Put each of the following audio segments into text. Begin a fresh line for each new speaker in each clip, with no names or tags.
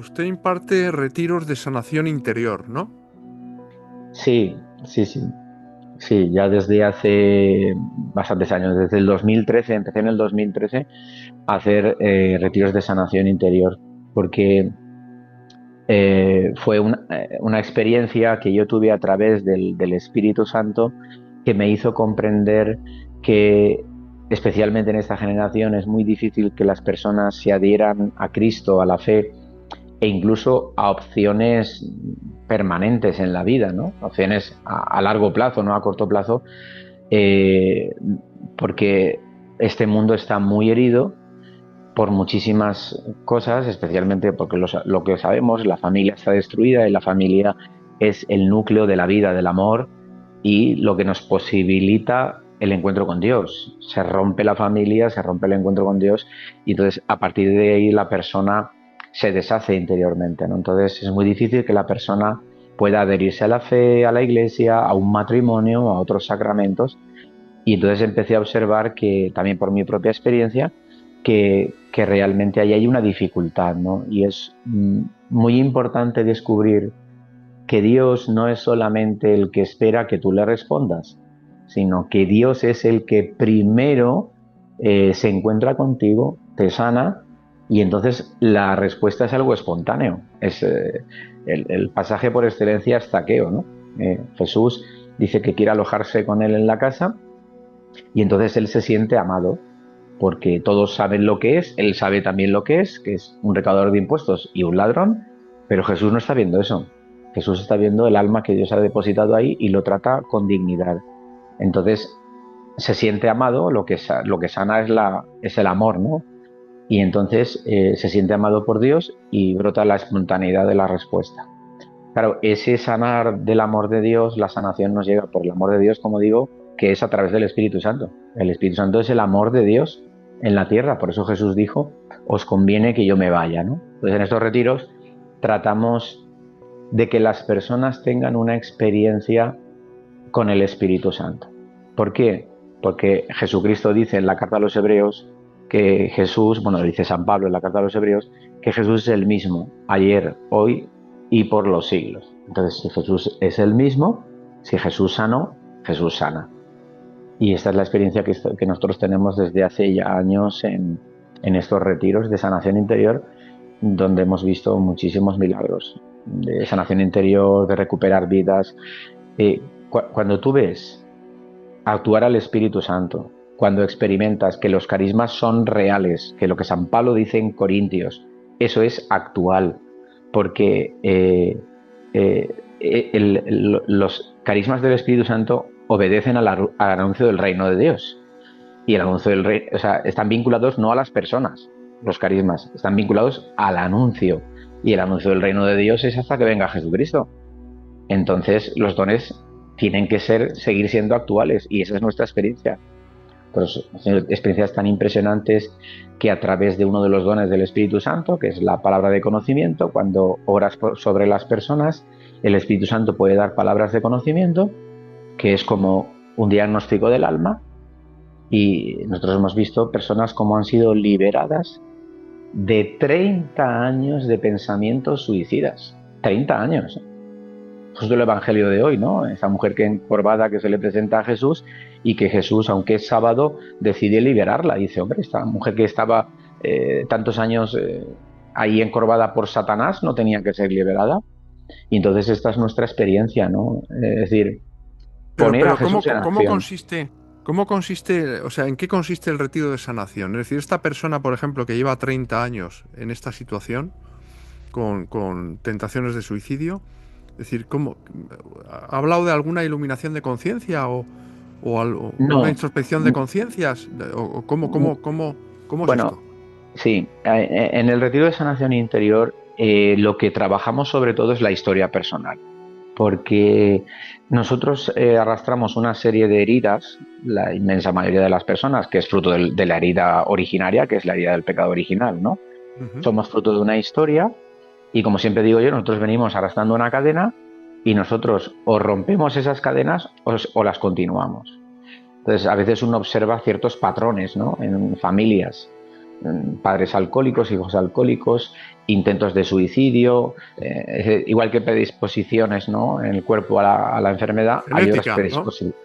usted imparte retiros de sanación interior, ¿no?
Sí, sí, sí. Sí, ya desde hace bastantes años, desde el 2013, empecé en el 2013 a hacer retiros de sanación interior, porque fue una experiencia que yo tuve a través del Espíritu Santo que me hizo comprender que, especialmente en esta generación, es muy difícil que las personas se adhieran a Cristo, a la fe, e incluso a opciones permanentes en la vida, ¿no? Opciones a largo plazo, no a corto plazo, eh, porque este mundo está muy herido por muchísimas cosas, especialmente porque lo que sabemos, la familia está destruida y la familia es el núcleo de la vida, del amor y lo que nos posibilita el encuentro con Dios. Se rompe la familia, se rompe el encuentro con Dios y entonces a partir de ahí la persona se deshace interiormente, ¿no? Entonces es muy difícil que la persona pueda adherirse a la fe, a la iglesia, a un matrimonio, a otros sacramentos y entonces empecé a observar que, también por mi propia experiencia, que realmente ahí hay una dificultad, ¿no? Y es muy importante descubrir que Dios no es solamente el que espera que tú le respondas, sino que Dios es el que primero se encuentra contigo, te sana, y entonces la respuesta es algo espontáneo. Es el pasaje por excelencia es Zaqueo, ¿no? Jesús dice que quiere alojarse con él en la casa y entonces él se siente amado porque todos saben lo que es, él sabe también lo que es un recaudador de impuestos y un ladrón, pero Jesús no está viendo eso. Jesús está viendo el alma que Dios ha depositado ahí y lo trata con dignidad. Entonces se siente amado, lo que sana es el amor, ¿no? Y entonces se siente amado por Dios y brota la espontaneidad de la respuesta. Claro, ese sanar del amor de Dios, la sanación nos llega por el amor de Dios, como digo, que es a través del Espíritu Santo. El Espíritu Santo es el amor de Dios en la tierra, por eso Jesús dijo, os conviene que yo me vaya, ¿no? Entonces en estos retiros tratamos de que las personas tengan una experiencia con el Espíritu Santo. ¿Por qué? Porque Jesucristo dice en la carta a los Hebreos que Jesús, bueno, dice San Pablo en la carta a los Hebreos, que Jesús es el mismo, ayer, hoy y por los siglos. Entonces, si Jesús es el mismo, si Jesús sanó, Jesús sana. Y esta es la experiencia que nosotros tenemos desde hace ya años en estos retiros de sanación interior, donde hemos visto muchísimos milagros de sanación interior, de recuperar vidas. Cuando tú ves actuar al Espíritu Santo, cuando experimentas que los carismas son reales, que lo que San Pablo dice en Corintios, eso es actual, porque los carismas del Espíritu Santo obedecen al anuncio del reino de Dios. Y el anuncio del reino, o sea, están vinculados no a las personas, los carismas, están vinculados al anuncio. Y el anuncio del reino de Dios es hasta que venga Jesucristo. Entonces, los dones tienen que seguir siendo actuales y esa es nuestra experiencia. Pues, experiencias tan impresionantes que a través de uno de los dones del Espíritu Santo, que es la palabra de conocimiento, cuando oras sobre las personas, el Espíritu Santo puede dar palabras de conocimiento, que es como un diagnóstico del alma, y nosotros hemos visto personas como han sido liberadas de 30 años de pensamientos suicidas. 30 años. Justo el Evangelio de hoy, ¿no? Esa mujer que encorvada que se le presenta a Jesús y que Jesús, aunque es sábado, decide liberarla. Y dice, hombre, esta mujer que estaba tantos años ahí encorvada por Satanás no tenía que ser liberada. Y entonces esta es nuestra experiencia, ¿no? Es decir, poner a
Pero
Jesús en acción.
cómo consiste, o sea, en qué consiste el retiro de sanación? Es decir, esta persona, por ejemplo, que lleva 30 años en esta situación, con tentaciones de suicidio, es decir, ¿ha hablado de alguna iluminación de conciencia o una
No,
introspección de conciencias? ¿O cómo es esto?
bueno, sí, en el retiro de sanación interior lo que trabajamos sobre todo es la historia personal, porque nosotros arrastramos una serie de heridas, la inmensa mayoría de las personas, que es fruto de la herida originaria, que es la herida del pecado original, ¿no?
Ujú.
Somos fruto de una historia y como siempre digo yo, nosotros venimos arrastrando una cadena y nosotros o rompemos esas cadenas o las continuamos. Entonces, a veces uno observa ciertos patrones, ¿no? En familias. padres alcohólicos, hijos alcohólicos, intentos de suicidio, igual que predisposiciones, ¿no?, en el cuerpo a la enfermedad, hay otras
Genética, ¿no?
predisposiciones.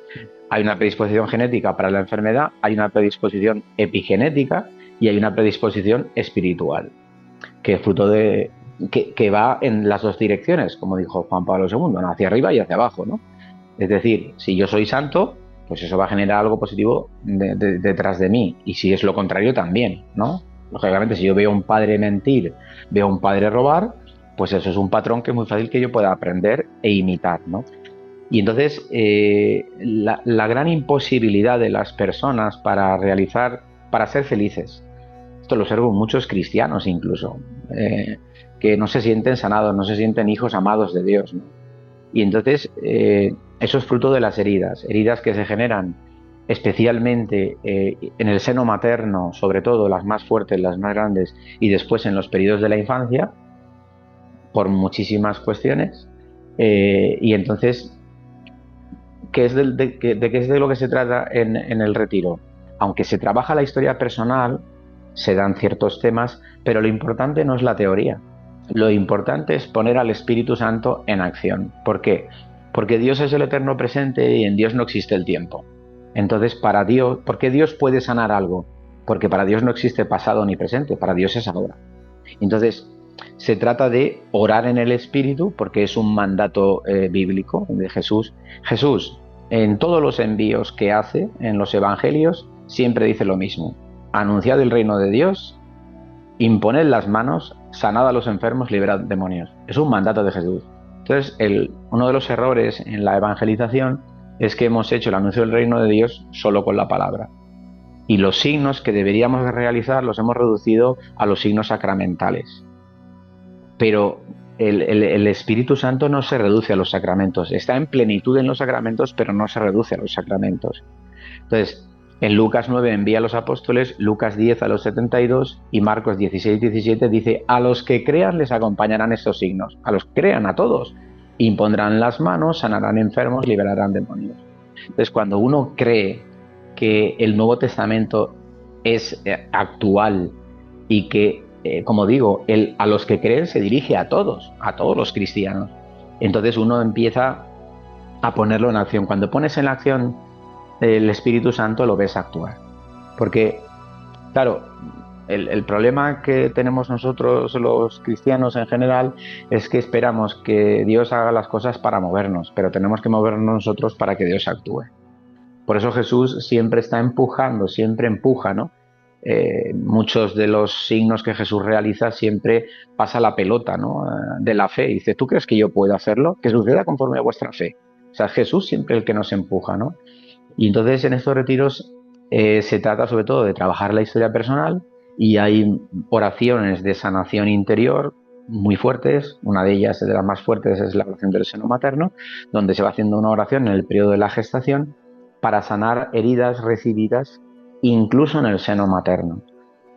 Hay una predisposición genética para la enfermedad, hay una predisposición epigenética y hay una predisposición espiritual, que es fruto de que va en las dos direcciones, como dijo Juan Pablo II, ¿no?, hacia arriba y hacia abajo, ¿no? Es decir, si yo soy santo, pues eso va a generar algo positivo detrás de mí. Y si es lo contrario, también, ¿no? Lógicamente, si yo veo a un padre mentir, veo a un padre robar, pues eso es un patrón que es muy fácil que yo pueda aprender e imitar, ¿no? Y entonces, la gran imposibilidad de las personas para ser felices, esto lo observo en muchos cristianos incluso, que no se sienten sanados, no se sienten hijos amados de Dios, ¿no? Y entonces, eso es fruto de las heridas que se generan especialmente en el seno materno, sobre todo las más fuertes, las más grandes, y después en los periodos de la infancia, por muchísimas cuestiones. Y entonces, ¿de qué es de lo que se trata en el retiro? Aunque se trabaja la historia personal, se dan ciertos temas, pero lo importante no es la teoría. Lo importante es poner al Espíritu Santo en acción. ¿Por qué? Porque Dios es el eterno presente y en Dios no existe el tiempo. Entonces, para Dios, ¿por qué Dios puede sanar algo? Porque para Dios no existe pasado ni presente, para Dios es ahora. Entonces, se trata de orar en el Espíritu, porque es un mandato bíblico de Jesús. Jesús, en todos los envíos que hace en los evangelios, siempre dice lo mismo: anunciad el reino de Dios, imponed las manos, sanad a los enfermos, liberad demonios. Es un mandato de Jesús. Entonces, uno de los errores en la evangelización es que hemos hecho el anuncio del reino de Dios solo con la palabra. Y los signos que deberíamos realizar los hemos reducido a los signos sacramentales. Pero el Espíritu Santo no se reduce a los sacramentos. Está en plenitud en los sacramentos, pero no se reduce a los sacramentos. Entonces, en Lucas 9 envía a los apóstoles, Lucas 10 a los 72 y Marcos 16-17 dice: a los que crean les acompañarán estos signos. A los que crean, a todos. Impondrán las manos, sanarán enfermos, liberarán demonios. Entonces, cuando uno cree que el Nuevo Testamento es actual y que, como digo, a los que creen se dirige a todos los cristianos, entonces uno empieza a ponerlo en acción. Cuando pones en acción el Espíritu Santo, lo ves actuar. Porque, claro, el problema que tenemos nosotros los cristianos en general es que esperamos que Dios haga las cosas para movernos, pero tenemos que movernos nosotros para que Dios actúe. Por eso Jesús siempre está empujando, siempre empuja, ¿no? Muchos de los signos que Jesús realiza siempre pasa la pelota, ¿no?, de la fe. Dice: ¿tú crees que yo puedo hacerlo? Que suceda conforme a vuestra fe. O sea, Jesús siempre el que nos empuja, ¿no? Y entonces en estos retiros se trata sobre todo de trabajar la historia personal, y hay oraciones de sanación interior muy fuertes. Una de ellas, de las más fuertes, es la oración del seno materno, donde se va haciendo una oración en el periodo de la gestación para sanar heridas recibidas incluso en el seno materno.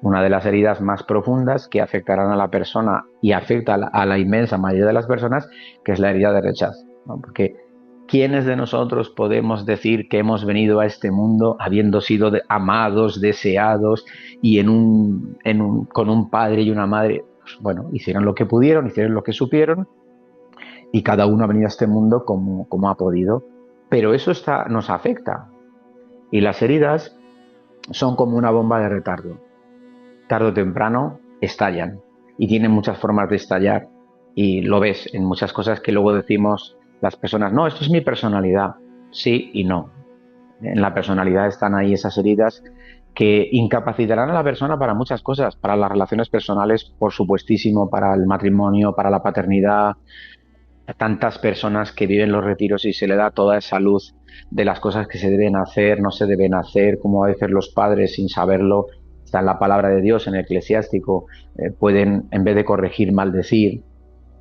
Una de las heridas más profundas que afectarán a la persona y afecta a la inmensa mayoría de las personas, que es la herida de rechazo, ¿no? Porque ¿quiénes de nosotros podemos decir que hemos venido a este mundo habiendo sido amados, deseados y con un padre y una madre? Pues bueno, hicieron lo que pudieron, hicieron lo que supieron, y cada uno ha venido a este mundo como ha podido. Pero eso nos afecta. Y las heridas son como una bomba de retardo. Tarde o temprano estallan, y tienen muchas formas de estallar, y lo ves en muchas cosas que luego decimos las personas: no, esto es mi personalidad. Sí y no. En la personalidad están ahí esas heridas que incapacitarán a la persona para muchas cosas, para las relaciones personales, por supuestísimo, para el matrimonio, para la paternidad. Tantas personas que viven los retiros y se le da toda esa luz de las cosas que se deben hacer, no se deben hacer, como a veces los padres, sin saberlo, está en la palabra de Dios, en el eclesiástico, pueden, en vez de corregir, maldecir,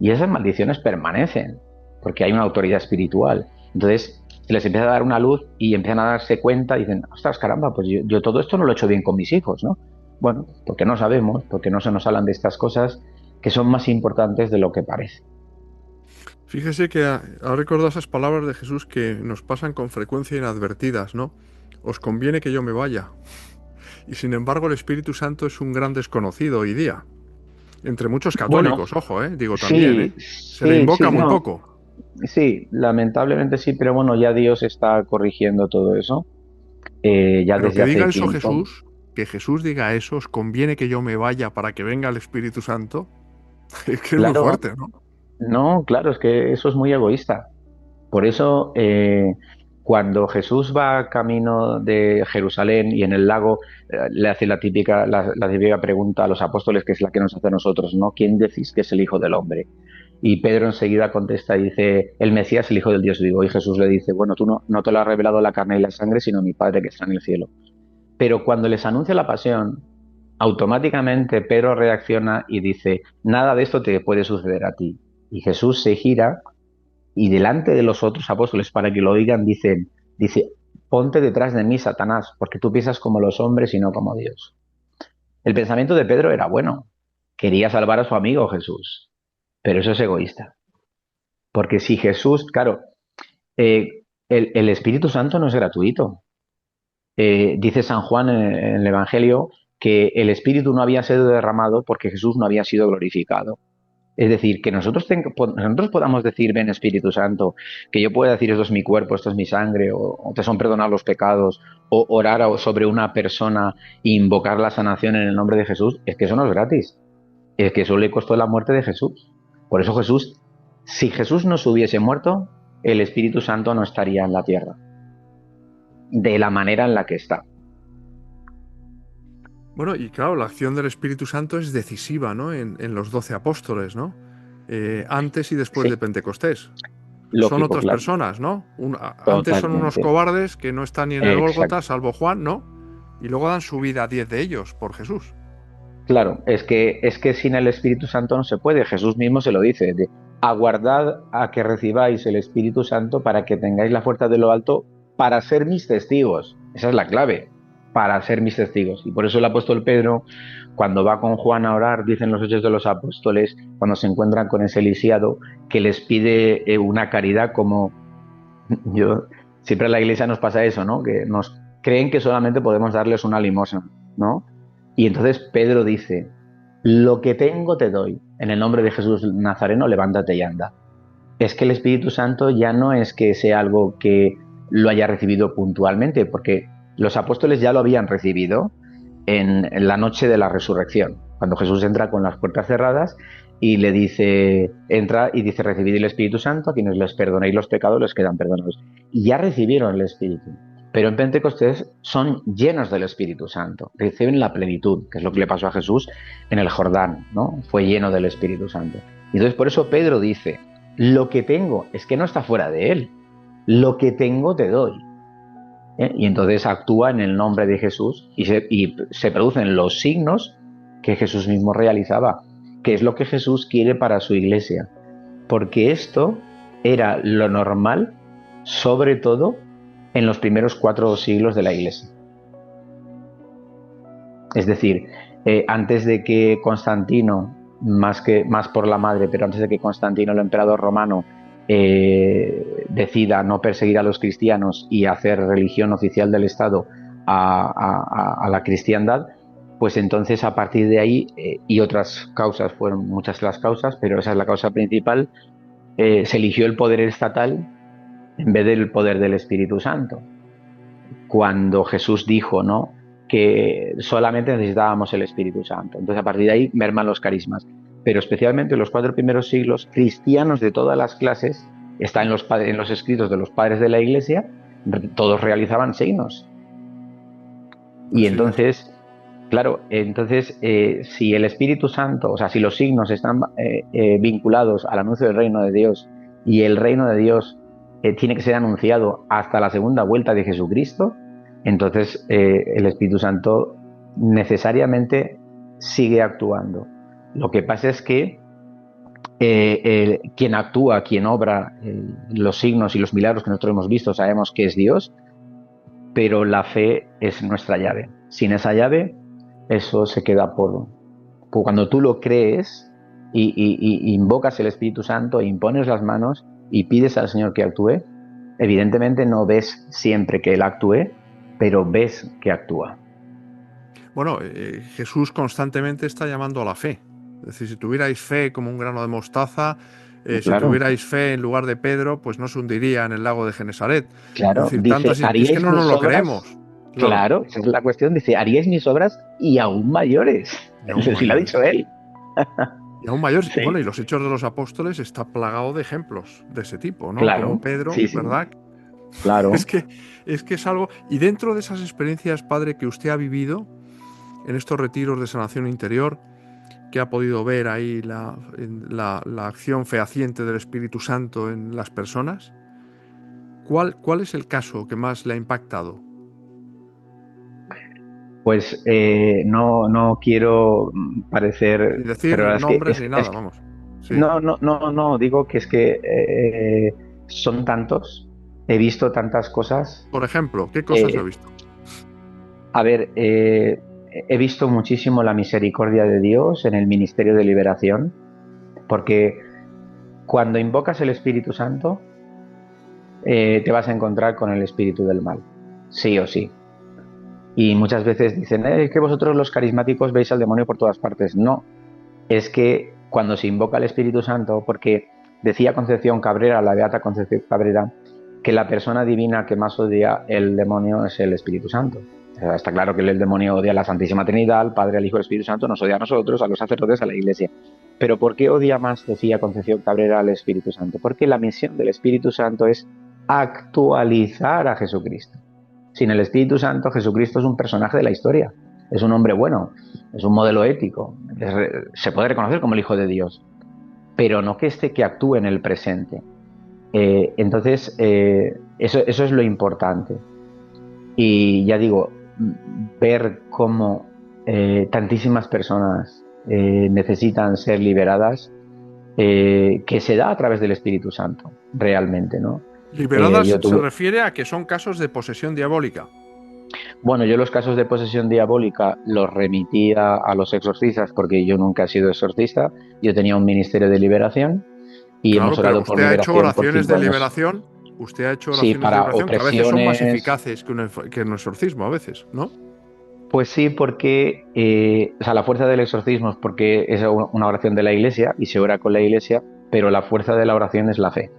y esas maldiciones permanecen porque hay una autoridad espiritual. Entonces se les empieza a dar una luz y empiezan a darse cuenta y dicen: ostras, caramba, pues yo todo esto no lo he hecho bien con mis hijos, ¿no? Bueno, porque no sabemos, porque no se nos hablan de estas cosas que son más importantes de lo que parece.
Fíjese que ha recordado esas palabras de Jesús que nos pasan con frecuencia inadvertidas, ¿no? Os conviene que yo me vaya. Y sin embargo el Espíritu Santo es un gran desconocido hoy día. Entre muchos
Bueno,
católicos, ojo, digo también,
sí,
se le
sí,
invoca
sí,
muy
no,
poco.
sí, lamentablemente sí, pero bueno, ya Dios está corrigiendo todo eso, ya
Pero
desde
que diga
hace
eso
tiempo.
Jesús, que Jesús diga eso, os conviene que yo me vaya para que venga el Espíritu Santo, es que es muy
Claro,
fuerte, ¿no?
no, claro, es que eso es muy egoísta. Por eso, cuando Jesús va camino de Jerusalén y en el lago le hace la típica pregunta a los apóstoles, que es la que nos hace a nosotros, ¿no? ¿Quién decís que es el Hijo del Hombre? Y Pedro enseguida contesta y dice, el Mesías, el Hijo del Dios vivo. Y Jesús le dice, bueno, tú no te lo ha revelado la carne y la sangre, sino mi Padre que está en el cielo. Pero cuando les anuncia la pasión, automáticamente Pedro reacciona y dice, nada de esto te puede suceder a ti. Y Jesús se gira y delante de los otros apóstoles, para que lo oigan, dice, ponte detrás de mí, Satanás, porque tú piensas como los hombres y no como Dios. El pensamiento de Pedro era bueno, quería salvar a su amigo Jesús, pero eso es egoísta. Porque si Jesús, claro, el Espíritu Santo no es gratuito. Dice San Juan en el Evangelio que el Espíritu no había sido derramado porque Jesús no había sido glorificado. Es decir, que nosotros podamos decir, ven Espíritu Santo, que yo pueda decir, esto es mi cuerpo, esto es mi sangre, o te son perdonados los pecados, o orar sobre una persona e invocar la sanación en el nombre de Jesús, es que eso no es gratis. Es que eso le costó la muerte de Jesús. Por eso Jesús, si Jesús no se hubiese muerto, el Espíritu Santo no estaría en la tierra, de la manera en la que está.
Bueno, y claro, la acción del Espíritu Santo es decisiva, ¿no? En los 12 apóstoles, ¿no? Antes y después de
Sí,
Pentecostés. Son
lógico,
otras
claro.
personas, ¿no? Antes son unos
Totalmente.
cobardes que no están ni en el Gólgota,
Exacto.
salvo Juan, ¿no? Y luego dan su vida a 10 de ellos por Jesús.
Claro, es que sin el Espíritu Santo no se puede. Jesús mismo se lo dice, de aguardad a que recibáis el Espíritu Santo para que tengáis la fuerza de lo alto para ser mis testigos. Esa es la clave, para ser mis testigos. Y por eso el apóstol Pedro, cuando va con Juan a orar, dicen los Hechos de los Apóstoles, cuando se encuentran con ese lisiado, que les pide una caridad como yo, siempre en la iglesia nos pasa eso, ¿no? Que nos creen que solamente podemos darles una limosna, ¿no? Y entonces Pedro dice, lo que tengo te doy. En el nombre de Jesús Nazareno, levántate y anda. Es que el Espíritu Santo ya no es que sea algo que lo haya recibido puntualmente, porque los apóstoles ya lo habían recibido en la noche de la resurrección, cuando Jesús entra con las puertas cerradas y le dice, entra y dice, recibid el Espíritu Santo, a quienes les perdonéis los pecados les quedan perdonados. Y ya recibieron el Espíritu. Pero en Pentecostés son llenos del Espíritu Santo, reciben la plenitud, que es lo que le pasó a Jesús en el Jordán, ¿no? Fue lleno del Espíritu Santo. Y entonces por eso Pedro dice, lo que tengo es que no está fuera de él, lo que tengo te doy. Y entonces actúa en el nombre de Jesús y se producen los signos que Jesús mismo realizaba, que es lo que Jesús quiere para su iglesia, porque esto era lo normal, sobre todo en los primeros 4 siglos de la iglesia. Es decir, antes de que Constantino, más por la madre, pero antes de que Constantino, el emperador romano, decida no perseguir a los cristianos y hacer religión oficial del Estado a la cristiandad, pues entonces a partir de ahí, y otras causas, fueron muchas las causas, pero esa es la causa principal, se eligió el poder estatal en vez del poder del Espíritu Santo cuando Jesús dijo, ¿no? Que solamente necesitábamos el Espíritu Santo. Entonces, a partir de ahí merman los carismas. Pero especialmente en los 4 primeros siglos, cristianos de todas las clases, está en los escritos de los padres de la Iglesia, todos realizaban signos. Y
Así es.
entonces, claro, entonces, si el Espíritu Santo, o sea, si los signos están vinculados al anuncio del reino de Dios y el reino de Dios tiene que ser anunciado hasta la segunda vuelta de Jesucristo, entonces el Espíritu Santo necesariamente sigue actuando. Lo que pasa es que quien actúa, quien obra los signos y los milagros que nosotros hemos visto, sabemos que es Dios, pero la fe es nuestra llave. Sin esa llave, eso se queda por cuando tú lo crees y invocas el Espíritu Santo e impones las manos y pides al Señor que actúe, evidentemente no ves siempre que Él actúe, pero ves que actúa.
Bueno, Jesús constantemente está llamando a la fe. Es decir, si tuvierais fe como un grano de mostaza, si
Claro,
tuvierais fe en lugar de Pedro, pues no se hundiría en el lago de Genesaret. Es
claro.
decir,
Dice,
es que
haríais
no nos
mis
lo
obras.
creemos. Claro,
Claro, esa es la cuestión. Dice, haríais mis obras y aún mayores.
y
Es
aún
decir, lo ha dicho
mayores.
él.
Y aún mayores. Y bueno,
Sí,
y los Hechos de los Apóstoles está plagado de ejemplos de ese tipo, ¿no? Como
claro.
Pedro,
Sí, sí,
¿verdad? Es
claro.
que, es que es algo... Y dentro de esas experiencias, padre, que usted ha vivido en estos retiros de sanación interior, que ha podido ver ahí la acción fehaciente del Espíritu Santo en las personas, ¿cuál es el caso que más le ha impactado?
Pues no quiero
Sin
parecer,
decir
pero es que,
nombres ni nada, vamos. Sí.
no, digo que es que son tantos, he visto tantas cosas.
Por ejemplo, ¿qué cosas ha
eh,
visto?
a ver, he visto muchísimo la misericordia de Dios en el ministerio de liberación, porque cuando invocas el Espíritu Santo, te vas a encontrar con el espíritu del mal, sí o sí. Y muchas veces dicen, es que vosotros los carismáticos veis al demonio por todas partes. No, es que cuando se invoca al Espíritu Santo, porque decía Concepción Cabrera, la beata Concepción Cabrera, que la persona divina que más odia el demonio es el Espíritu Santo. O sea, está claro que el demonio odia a la Santísima Trinidad, al Padre, al Hijo y al Espíritu Santo, nos odia a nosotros, a los sacerdotes, a la Iglesia. Pero ¿por qué odia más, decía Concepción Cabrera, al Espíritu Santo? Porque la misión del Espíritu Santo es actualizar a Jesucristo. Sin el Espíritu Santo, Jesucristo es un personaje de la historia, es un hombre bueno, es un modelo ético, se puede reconocer como el Hijo de Dios, pero no que que actúe en el presente. Entonces, eso es lo importante. Y ya digo, ver cómo tantísimas personas necesitan ser liberadas, que se da a través del Espíritu Santo, realmente, ¿no?
Liberadas
Yo
se
tuve,
refiere a que son casos de posesión diabólica.
Bueno, yo los casos de posesión diabólica los remitía a los exorcistas porque yo nunca he sido exorcista. Yo tenía un ministerio de liberación y hemos
Claro, pero
orado por
usted ha hecho
liberación por
oraciones
5 años. Sí,
de
para
liberación que a veces son más
opresiones.
eficaces que un exorcismo, a veces, ¿no?
Pues sí, porque o sea, la fuerza del exorcismo es porque es una oración de la iglesia y se ora con la iglesia, pero la fuerza de la oración es la fe.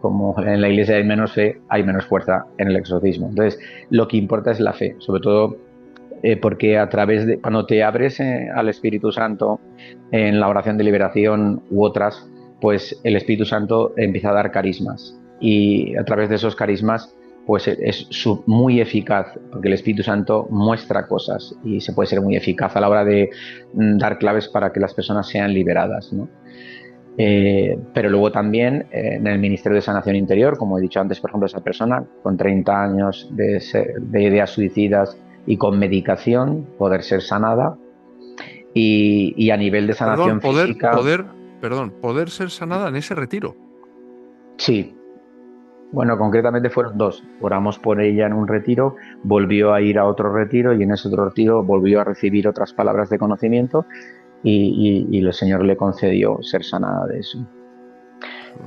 Como en la iglesia hay menos fe, hay menos fuerza en el exorcismo. Entonces, lo que importa es la fe, sobre todo porque a través de, cuando te abres al Espíritu Santo en la oración de liberación u otras, pues el Espíritu Santo empieza a dar carismas y a través de esos carismas pues es muy eficaz, porque el Espíritu Santo muestra cosas y se puede ser muy eficaz a la hora de dar claves para que las personas sean liberadas, ¿no? Pero luego también en el Ministerio de Sanación Interior, como he dicho antes, por ejemplo, esa persona con 30 años de ideas suicidas y con medicación poder ser sanada y a nivel de
Perdón,
sanación física,
poder ser sanada en ese retiro.
sí. Bueno, concretamente fueron dos. Oramos por ella en un retiro, volvió a ir a otro retiro y en ese otro retiro volvió a recibir otras palabras de conocimiento y el Señor le concedió ser sanada de eso.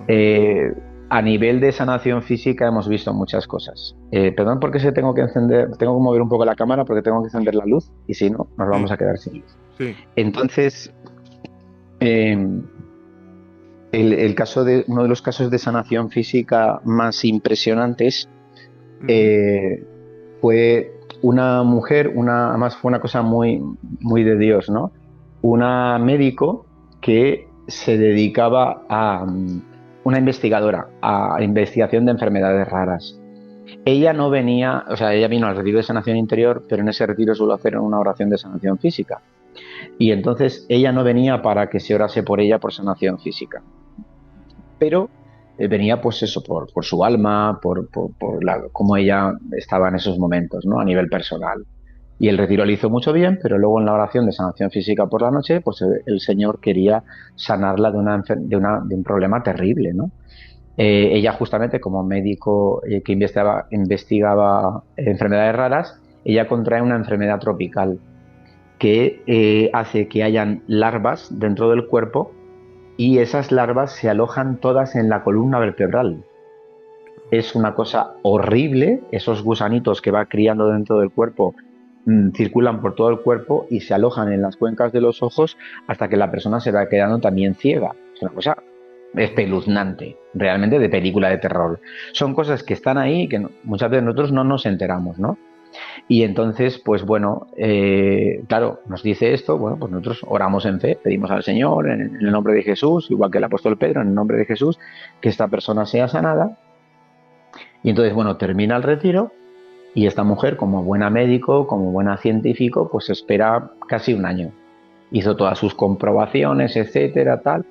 Eh, a nivel de sanación física hemos visto muchas cosas. Perdón porque se tengo que encender, tengo que mover un poco la cámara porque tengo que encender la luz y si no, nos vamos
Sí,
a quedar sin luz.
sí.
Entonces, eh, el caso de uno de los casos de sanación física más impresionantes
Ujú.
eh, fue una mujer, además fue una cosa muy de Dios, ¿no? Una médico que se dedicaba a una investigadora, a investigación de enfermedades raras. Ella no venía, o sea, ella vino al retiro de sanación interior, pero en ese retiro suelo hacer una oración de sanación física. Y entonces ella no venía para que se orase por ella por sanación física, pero venía pues eso, por su alma, cómo ella estaba en esos momentos, ¿no? A nivel personal. Y el retiro le hizo mucho bien, pero luego en la oración de sanación física por la noche, pues el Señor quería sanarla de un problema terrible, ¿no? Ella justamente como médico que investigaba enfermedades raras, ella contrae una enfermedad tropical que hace que hayan larvas dentro del cuerpo y esas larvas se alojan todas en la columna vertebral. Es una cosa horrible, esos gusanitos que va criando dentro del cuerpo circulan por todo el cuerpo y se alojan en las cuencas de los ojos hasta que la persona se va quedando también ciega. Es una cosa espeluznante, realmente de película de terror. Son cosas que están ahí y que muchas veces nosotros no nos enteramos, ¿no? Y entonces, pues bueno, claro, nos dice esto, bueno, pues nosotros oramos en fe, pedimos al Señor en el nombre de Jesús, igual que el apóstol Pedro, en el nombre de Jesús, que esta persona sea sanada. Y entonces, bueno, termina el retiro y esta mujer, como buena médico, como buena científico, pues espera casi un año. Hizo todas sus comprobaciones, etcétera, tal,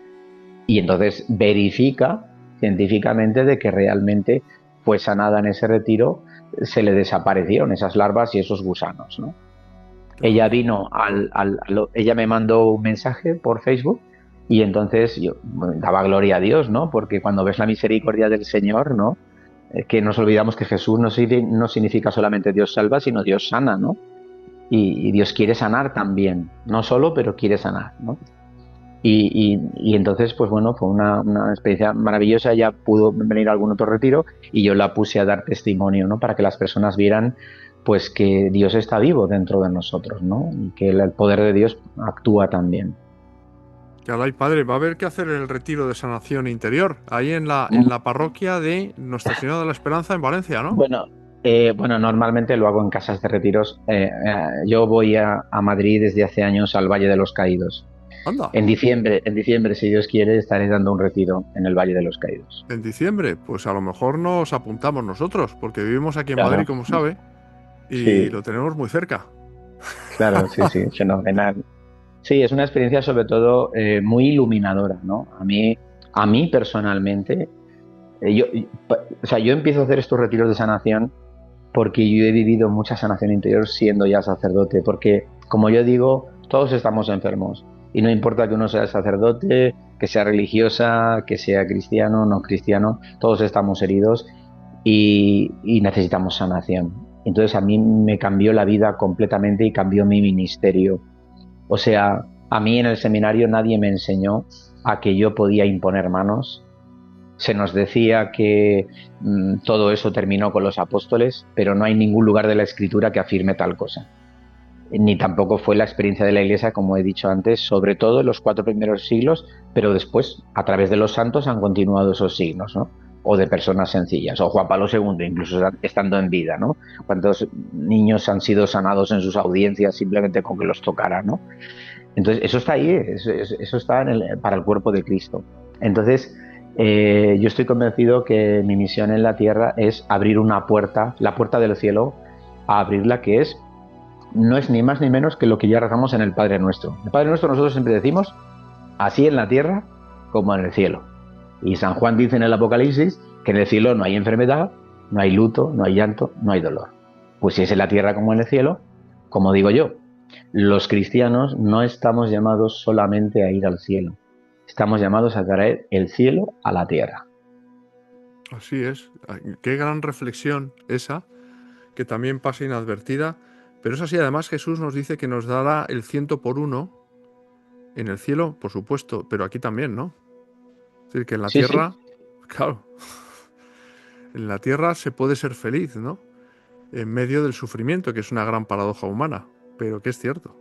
y entonces verifica científicamente de que realmente fue sanada en ese retiro, se le desaparecieron esas larvas y esos gusanos, ¿no? Ella
Claro.
vino ella me mandó un mensaje por Facebook y entonces yo daba gloria a Dios, ¿no? Porque cuando ves la misericordia del Señor, ¿no? Que nos olvidamos que Jesús no significa solamente Dios salva, sino Dios sana, ¿no? Y Dios quiere sanar también, no solo, pero quiere sanar, ¿no? Y entonces, pues bueno, fue una experiencia maravillosa. Ya pudo venir a algún otro retiro y yo la puse a dar testimonio, ¿no? Para que las personas vieran, pues, que Dios está vivo dentro de nosotros, ¿no? Y que el poder de Dios actúa también.
Caray, padre, va a haber que hacer el retiro de sanación interior, ahí en la parroquia de Nuestra Señora de la Esperanza en Valencia, ¿no?
Bueno, bueno, normalmente lo hago en casas de retiros. Yo voy a Madrid desde hace años al Valle de los Caídos.
Anda,
En diciembre, si Dios quiere, estaré dando un retiro en el Valle de los Caídos.
en diciembre, pues a lo mejor nos apuntamos nosotros, porque vivimos aquí en Madrid,
Claro,
como sabe, y
sí,
lo tenemos muy cerca.
claro, sí, sí, fenomenal. Sí, es una experiencia sobre todo muy iluminadora, ¿no? A mí personalmente, o sea, yo empiezo a hacer estos retiros de sanación porque yo he vivido mucha sanación interior siendo ya sacerdote, porque como yo digo, todos estamos enfermos y no importa que uno sea sacerdote, que sea religiosa, que sea cristiano, no cristiano, todos estamos heridos y necesitamos sanación. Entonces a mí me cambió la vida completamente y cambió mi ministerio. O sea, a mí en el seminario nadie me enseñó a que yo podía imponer manos. Se nos decía que todo eso terminó con los apóstoles, pero no hay ningún lugar de la escritura que afirme tal cosa. Ni tampoco fue la experiencia de la Iglesia, como he dicho antes, sobre todo en los 4 primeros siglos, pero después, a través de los santos, han continuado esos signos, ¿no? O de personas sencillas, o Juan Pablo II, incluso estando en vida, ¿no? Cuántos niños han sido sanados en sus audiencias simplemente con que los tocara, ¿no? Entonces, eso está ahí, eso está para el cuerpo de Cristo. Entonces, yo estoy convencido que mi misión en la tierra es abrir una puerta, la puerta del cielo, a abrirla, que no es ni más ni menos que lo que ya rezamos en el Padre Nuestro. El Padre Nuestro nosotros siempre decimos, así en la tierra como en el cielo. Y San Juan dice en el Apocalipsis que en el cielo no hay enfermedad, no hay luto, no hay llanto, no hay dolor. Pues si es en la tierra como en el cielo, como digo yo, los cristianos no estamos llamados solamente a ir al cielo, estamos llamados a traer el cielo a la tierra.
Así es. Qué gran reflexión esa, que también pasa inadvertida. Pero es así, además Jesús nos dice que nos dará el 100 por 1 en el cielo, por supuesto, pero aquí también, ¿no? Es decir, que en la
Sí, sí,
tierra, claro, en la tierra se puede ser feliz, ¿no? En medio del sufrimiento, que es una gran paradoja humana, pero que es cierto.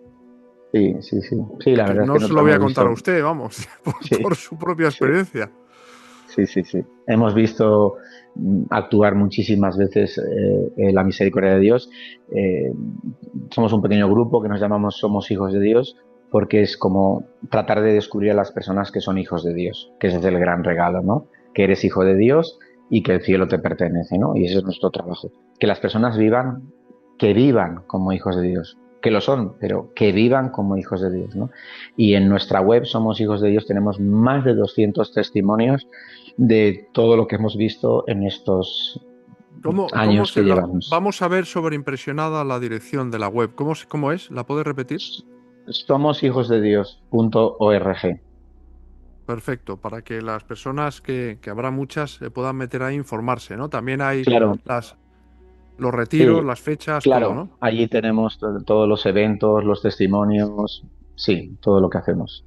sí, sí, sí. Sí,
Y
la
que
verdad es que
no se lo
nosotros
voy a
hemos
contar a
visto.
usted, vamos,
Sí,
por su propia
sí.
experiencia.
Sí, sí, sí. Hemos visto actuar muchísimas veces la misericordia de Dios. Eh, Somos un pequeño grupo que nos llamamos Somos Hijos de Dios, porque es como tratar de descubrir a las personas que son hijos de Dios, que ese es el gran regalo, ¿no? Que eres hijo de Dios y que el cielo te pertenece, ¿no? Y ese es nuestro trabajo. Que las personas que vivan como hijos de Dios, que lo son, pero que vivan como hijos de Dios, ¿no? Y en nuestra web Somos Hijos de Dios tenemos más de 200 testimonios de todo lo que hemos visto en estos
¿Cómo
años que
se la...
llevamos.
Vamos a ver sobreimpresionada la dirección de la web. ¿Cómo es? ¿La puedes repetir?
Somos hijosdedios.org.
Perfecto, para que las personas, que habrá muchas, se puedan meter ahí a informarse, ¿no? También hay
Claro,
los retiros,
sí,
las fechas, todo,
claro.
¿no?
Allí tenemos todos los eventos, los testimonios, sí, todo lo que hacemos.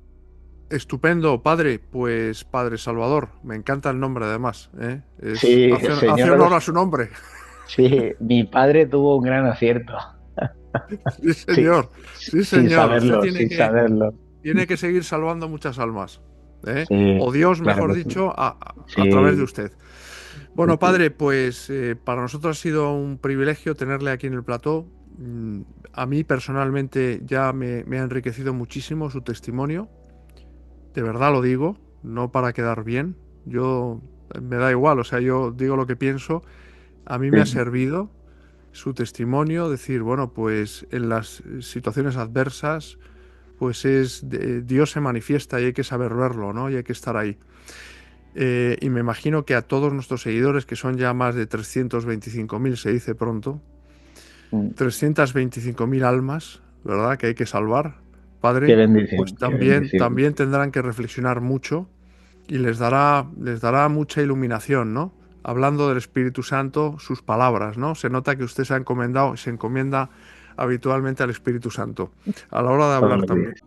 Estupendo, padre. Pues Padre Salvador, me encanta el nombre además, ¿eh?
Sí,
Hace honor
señor,
a su nombre.
sí, mi padre tuvo un gran acierto.
Sí,
Sí,
señor. Sí,
sin
señor. Usted
saberlo, sin saberlo.
tiene que seguir salvando muchas almas. ¿Eh?
Sí,
O Dios,
claro
mejor
que sí.
dicho, a través de
Sí,
usted.
sí,
Bueno,
sí.
padre, pues para nosotros ha sido un privilegio tenerle aquí en el plató. A mí personalmente ya me ha enriquecido muchísimo su testimonio. De verdad lo digo, no para quedar bien. Yo me da igual, o sea, yo digo lo que pienso. A mí me ha
Sí,
servido su testimonio, decir, bueno, pues en las situaciones adversas, pues Dios se manifiesta y hay que saber verlo, ¿no? Y hay que estar ahí. Y me imagino que a todos nuestros seguidores, que son ya más de 325.000, se dice pronto,
mm,
325.000 almas, ¿verdad? Que hay que salvar,
qué
Padre, pues
bendición, qué
también,
bendición.
también tendrán que reflexionar mucho y les dará mucha iluminación, ¿no? Hablando del Espíritu Santo, sus palabras, ¿no? Se nota que usted se encomienda habitualmente al Espíritu Santo a la hora de
Todos
hablar
los
también.
días.